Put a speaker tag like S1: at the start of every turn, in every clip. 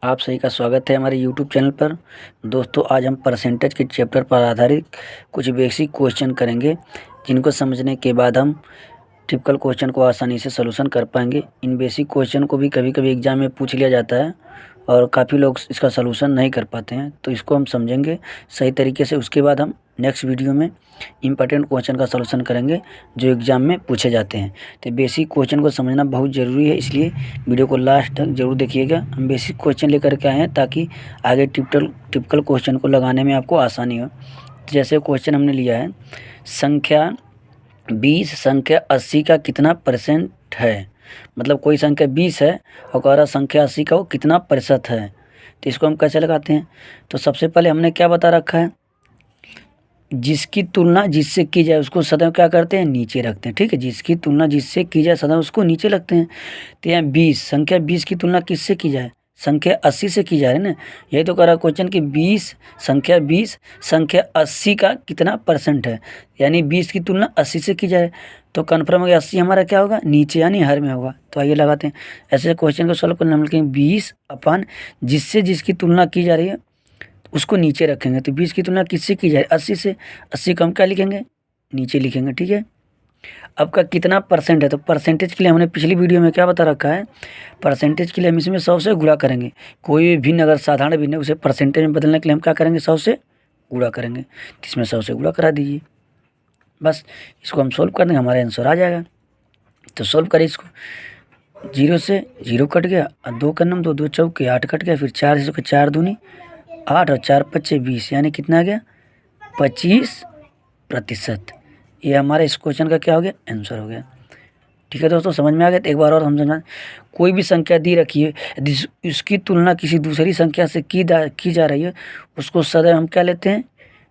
S1: आप सभी का स्वागत है हमारे YouTube चैनल पर। दोस्तों, आज हम परसेंटेज के चैप्टर पर आधारित कुछ बेसिक क्वेश्चन करेंगे, जिनको समझने के बाद हम टिपिकल क्वेश्चन को आसानी से सलूशन कर पाएंगे। इन बेसिक क्वेश्चन को भी कभी कभी एग्जाम में पूछ लिया जाता है और काफ़ी लोग इसका सलूशन नहीं कर पाते हैं, तो इसको हम समझेंगे सही तरीके से। उसके बाद हम नेक्स्ट वीडियो में इंपॉर्टेंट क्वेश्चन का सलूशन करेंगे जो एग्ज़ाम में पूछे जाते हैं। तो बेसिक क्वेश्चन को समझना बहुत ज़रूरी है, इसलिए वीडियो को लास्ट तक जरूर देखिएगा। हम बेसिक क्वेश्चन लेकर के आए हैं ताकि आगे टिपिकल क्वेश्चन को लगाने में आपको आसानी हो। जैसे क्वेश्चन हमने लिया है, संख्या 20 संख्या 80 का कितना परसेंट है। मतलब कोई संख्या 20 है और कह रहा संख्या 80 का वो कितना प्रतिशत है। तो इसको हम कैसे लगाते हैं? तो सबसे पहले हमने क्या बता रखा है, जिसकी तुलना जिससे की जाए उसको सदैव क्या करते हैं, नीचे रखते हैं। ठीक है, जिसकी तुलना जिससे की जाए सदैव उसको नीचे रखते हैं। तो यहाँ 20 संख्या 20 की तुलना किससे की जाए, संख्या 80 से की जा रही है ना। यही तो कह रहा क्वेश्चन कि 20 संख्या 80 का कितना परसेंट है, यानी 20 की तुलना 80 से की जाए। तो कन्फर्म हो गया 80 हमारा क्या होगा, नीचे यानी हर में होगा। तो आइए लगाते हैं। ऐसे क्वेश्चन को सॉल्व करना हम लिखेंगे 20 अपन जिससे जिसकी तुलना की जा रही है उसको नीचे रखेंगे। तो 20 की तुलना किससे की जाए, 80 से। 80 को हम क्या लिखेंगे, नीचे लिखेंगे। ठीक है, अब का कितना परसेंट है, तो परसेंटेज के लिए हमने पिछली वीडियो में क्या बता रखा है, परसेंटेज के लिए हम इसमें 100 से गुणा करेंगे। कोई भी भिन्न अगर साधारण भिन्न है उसे परसेंटेज में बदलने के लिए हम क्या करेंगे, 100 से गुणा करेंगे। तो इसमें 100 से गुणा करा दीजिए, बस इसको हम सोल्व कर देंगे, हमारा आंसर आ जाएगा। तो सोल्व करें इसको, 0 से 0 कट गया और 2 का नम 2 2 चौके 8 कट गया, फिर 4 से 4 दूनी 8 और 4 पच्चे 20, यानी कितना आ गया 25%। ये हमारे इस क्वेश्चन का क्या हो गया, आंसर हो गया। ठीक है दोस्तों, समझ में आ गया। तो एक बार और हम समझना, कोई भी संख्या दी रखी है, यदि उसकी तुलना किसी दूसरी संख्या से की जा रही है, उसको सदैव हम क्या लेते हैं,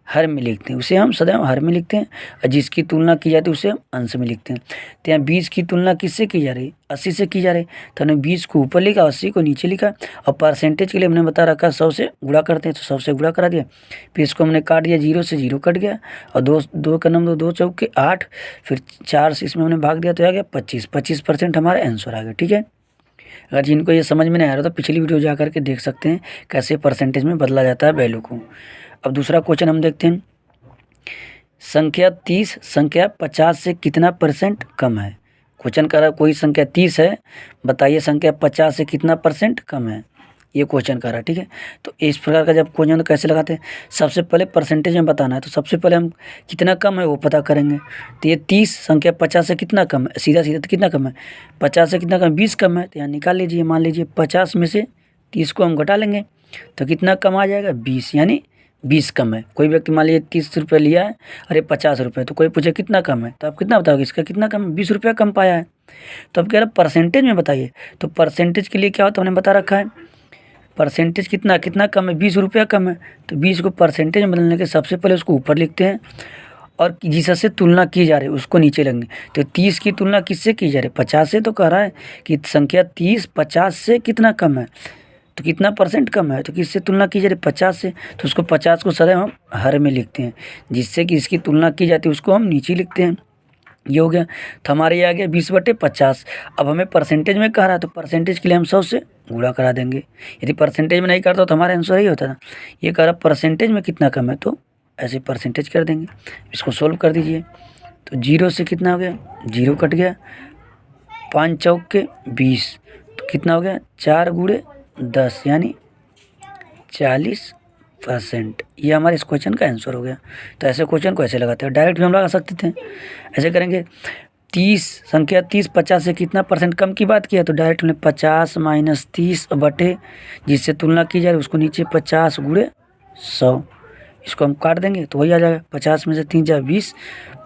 S1: हर में लिखते हैं। उसे हम सदैव हर में लिखते हैं, और जिसकी तुलना की जाती है उसे हम अंश में लिखते हैं। तो यहाँ 20 की तुलना किससे की जा रही है, 80 से की जा रही है। तो हमने 20 को ऊपर लिखा, 80 को नीचे लिखा। और परसेंटेज के लिए हमने बता रखा 100 से गुणा करते हैं, तो 100 से गुणा करा दिया। फिर इसको हमने काट दिया, 0 से 0 कट गया और 2 का नंबर 2 चौके 8, फिर 4 से इसमें हमने भाग दिया तो आ गया 25% हमारा आंसर आ गया। ठीक है, अगर जिनको ये समझ में नहीं आ रहा तो पिछली वीडियो जा करके देख सकते हैं कैसे परसेंटेज में बदला जाता है वैल्यू को। अब दूसरा क्वेश्चन हम देखते हैं, संख्या 30 संख्या 50 से कितना परसेंट कम है। क्वेश्चन कर रहा है कोई संख्या 30 है, बताइए संख्या 50 से कितना परसेंट कम है, ये क्वेश्चन कर रहा है। ठीक है, तो इस प्रकार का जब क्वेश्चन तो कैसे लगाते हैं, सबसे पहले परसेंटेज में बताना है। तो सबसे पहले हम कितना कम है वो पता करेंगे। तो ये 30 संख्या 50 से कितना कम है, सीधा सीधा तो कितना कम है, 50 से कितना कम, 20 कम है। तो यहाँ निकाल लीजिए, मान लीजिए 50 में से 30 को हम घटा लेंगे तो कितना कम आ जाएगा, 20, यानी 20 कम है। कोई व्यक्ति मान लीजिए 30 रुपये लिया है, अरे 50 रुपये, तो कोई पूछे कितना कम है, तो आप कितना बताओगे, इसका कितना कम है, 20 रुपया कम पाया है। तो अब कह रहे परसेंटेज में बताइए। तो परसेंटेज के लिए क्या होता है, हमने बता रखा है परसेंटेज कितना कितना कम है, 20 रुपया कम है। तो 20 को परसेंटेज में बदलने के सबसे पहले उसको ऊपर लिखते हैं और जिससे तुलना की जा रही है उसको नीचे लेंगे। तो 30 की तुलना किससे की जा रही है, 50 से। तो कह रहा है कि संख्या 30 50 से कितना कम है, तो कितना परसेंट कम है, तो किससे तुलना की जा रही है, 50 से। तो उसको 50 को सदैव हम हर में लिखते हैं, जिससे कि इसकी तुलना की जाती है उसको हम नीचे लिखते हैं। ये हो गया। तो हमारे ये आ गया 20/50। अब हमें परसेंटेज में कह रहा है, तो परसेंटेज के लिए हम 100 से गुणा करा देंगे। यदि परसेंटेज में नहीं करता तो हमारा आंसर ही होता था। ये कह रहा परसेंटेज में कितना कम है, तो ऐसे परसेंटेज कर देंगे। इसको सोल्व कर दीजिए। तो 0 से कितना हो गया, 0 कट गया, 5 चौके 20, तो कितना हो गया 4 गुणे 10, यानी 40%। ये हमारे इस क्वेश्चन का आंसर हो गया। तो ऐसे क्वेश्चन को ऐसे लगाते हैं, डायरेक्ट भी हम लगा सकते थे। ऐसे करेंगे, 30 संख्या 30 50 से कितना परसेंट कम की बात किया, तो डायरेक्ट हमने 50 माइनस 30 बटे जिससे तुलना की जा रही है उसको नीचे 50 गुणे 100, इसको हम काट देंगे तो वही आ जाएगा। 50 में से 3 जा 20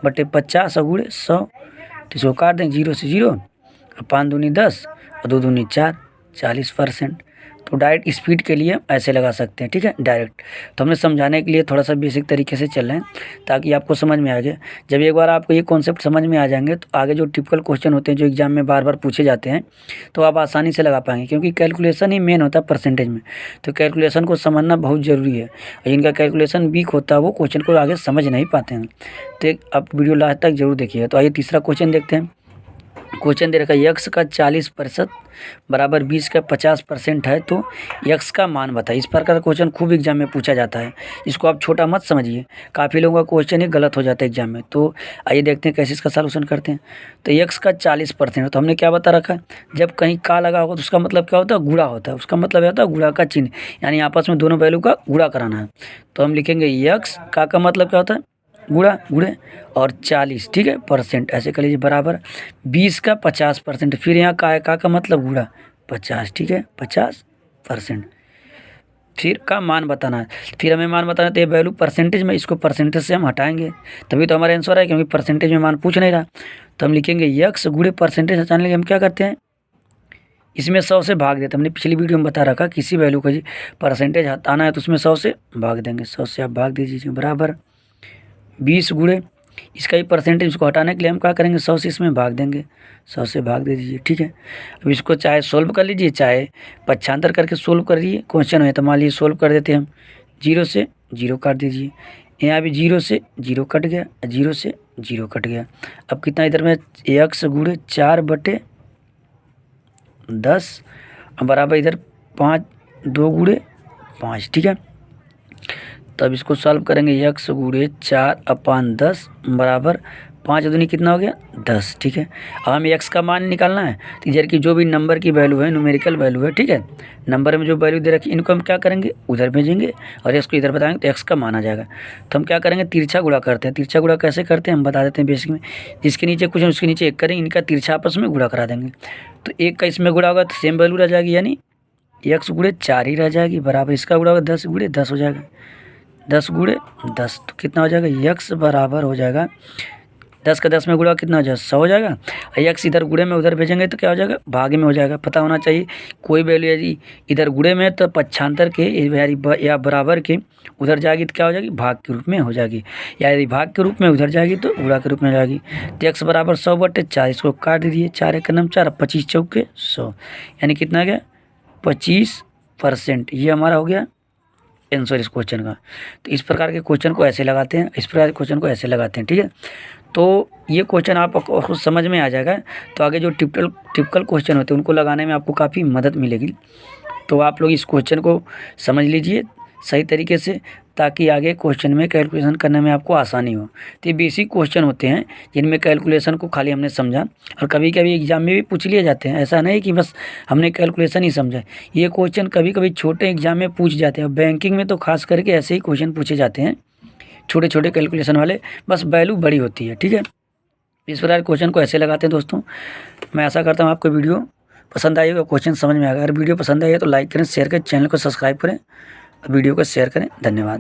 S1: बटे 50 गुणे 100, तो इसको काट देंगे, 0 से 0 और 5 दूनी 10 और 2 दूनी 4, 40%। तो डायरेक्ट स्पीड के लिए ऐसे लगा सकते हैं। ठीक है, डायरेक्ट। तो हमने समझाने के लिए थोड़ा सा बेसिक तरीके से चल रहे हैं ताकि आपको समझ में आ जाए। जब एक बार आपको ये कॉन्सेप्ट समझ में आ जाएंगे तो आगे जो टिपिकल क्वेश्चन होते हैं जो एग्जाम में बार बार पूछे जाते हैं तो आप आसानी से लगा पाएंगे, क्योंकि कैलकुलेशन ही मेन होता है परसेंटेज में। तो कैलकुलेशन को समझना बहुत ज़रूरी है, और जिनका कैलकुलेशन वीक होता है वो क्वेश्चन को आगे समझ नहीं पाते हैं। तो आप वीडियो लास्ट तक जरूर देखिएगा। तो आइए तीसरा क्वेश्चन देखते हैं। क्वेश्चन दे रखा है यक्स का 40% बराबर 20 का 50% है तो यक्स का मान बताइए। इस प्रकार का क्वेश्चन खूब एग्जाम में पूछा जाता है, इसको आप छोटा मत समझिए, काफ़ी लोगों का क्वेश्चन ही गलत हो जाता है एग्जाम में। तो आइए देखते हैं कैसे इसका सलूशन करते हैं। तो यक्स का 40% है तो हमने क्या बता रखा है, जब कहीं का लगा होगा तो उसका मतलब क्या होता है, गुणा होता है। उसका मतलब होता है गुणा का चिन्ह, यानी आपस में दोनों वैल्यू का गुणा कराना है। तो हम लिखेंगे यक्स का मतलब क्या होता है, गुणा गुणे और 40, ठीक है, परसेंट ऐसे कर लीजिए बराबर 20 का 50%। फिर यहाँ का मतलब गुणा 50, ठीक है, 50%। फिर का मान बताना है, फिर हमें मान बताना है तो ये वैल्यू परसेंटेज में, इसको परसेंटेज से हम हटाएंगे तभी तो हमारा आंसर है, क्योंकि परसेंटेज में मान पूछ नहीं रहा। तो हम लिखेंगे यक्स गुणे परसेंटेज हटाने के लिए हम क्या करते हैं, इसमें 100 से भाग देते हैं। हमने पिछली वीडियो में बता रखा किसी वैल्यू का जी परसेंटेज हटाना है तो उसमें 100 से भाग देंगे। 100 से आप भाग दीजिए बराबर 20 गुणे इसका ही परसेंटेज, उसको हटाने के लिए हम क्या करेंगे, 100 से इसमें भाग देंगे। 100 से भाग दे दीजिए, ठीक है। अब इसको चाहे सोल्व कर लीजिए, चाहे पक्षांतर करके सोल्व कर लीजिए। क्वेश्चन है तो मान लीजिए सोल्व कर देते हैं हम। 0 से 0 काट दीजिए, यहाँ भी 0 से 0 कट गया, 0 से 0 कट गया। अब कितना इधर में x गुणे 4/10 बराबर इधर 5 2 गुणे 5, ठीक है। तब इसको सॉल्व करेंगे, x गुणे 4/10 बराबर 5 दूनी कितना हो गया 10, ठीक है। अब हमें x का मान निकालना है तो इधर की जो भी नंबर की वैल्यू है, न्यूमेरिकल वैल्यू है, ठीक है, नंबर में जो वैल्यू दे रखी इनको हम क्या करेंगे, उधर भेजेंगे और x को इधर बताएंगे तो x का मान आ जाएगा। तो हम क्या करेंगे, तिरछा गुणा करते हैं। तिरछा गुणा कैसे करते हैं हम बता देते हैं बेसिक में। जिसके नीचे कुछ है उसके नीचे 1 करेंगे, इनका तिरछा आपस में गुणा करा देंगे। तो 1 का इसमें गुणा होगा तो सेम वैल्यू रह जाएगी, यानी x गुणे 4 ही रह जाएगी बराबर इसका गुणा होगा 10 गुणे 10 हो जाएगा। 10 गुणे 10 तो कितना हो जाएगा, यक्स बराबर हो जाएगा 10 का 10 में गुणा कितना हो जाएगा 100 हो जाएगा। यक्स इधर गुणे में उधर भेजेंगे तो क्या हो जाएगा, भागे में हो जाएगा। पता होना चाहिए कोई वैल्यू यदि इधर गुणे में तो पक्षांतर के या बराबर के उधर जाएगी तो क्या हो जाएगी, भाग के रूप में हो जाएगी, या यदि भाग के रूप में उधर जाएगी तो गुणा के रूप में हो जाएगी। तो एक्स बराबर 100/4, इसको काट दीजिए, 4 एक नम 4, 25 चौके 100, यानी कितना गया 25%। ये हमारा हो गया आंसर इस क्वेश्चन का। तो इस प्रकार के क्वेश्चन को ऐसे लगाते हैं, इस प्रकार के क्वेश्चन को ऐसे लगाते हैं, ठीक है। तो ये क्वेश्चन आपको खुद समझ में आ जाएगा। तो आगे जो टिपिकल क्वेश्चन होते हैं उनको लगाने में आपको काफ़ी मदद मिलेगी। तो आप लोग इस क्वेश्चन को समझ लीजिए सही तरीके से, ताकि आगे क्वेश्चन में कैलकुलेशन करने में आपको आसानी हो। तो ये बेसिक क्वेश्चन होते हैं जिनमें कैलकुलेशन को खाली हमने समझा, और कभी कभी एग्जाम में भी पूछ लिए जाते हैं। ऐसा नहीं कि बस हमने कैलकुलेशन ही समझा, ये क्वेश्चन कभी कभी छोटे एग्जाम में पूछ जाते हैं। बैंकिंग में तो खास करके ऐसे ही क्वेश्चन पूछे जाते हैं, छोटे छोटे कैलकुलेशन वाले, बस वैल्यू बड़ी होती है, ठीक है। इस प्रकार क्वेश्चन को ऐसे लगाते हैं दोस्तों। मैं आशा करता हूँ आपको वीडियो पसंद आएगा, क्वेश्चन समझ में आएगा। अगर वीडियो पसंद आएगा तो लाइक करें, शेयर करें, चैनल को सब्सक्राइब करें, वीडियो को शेयर करें। धन्यवाद।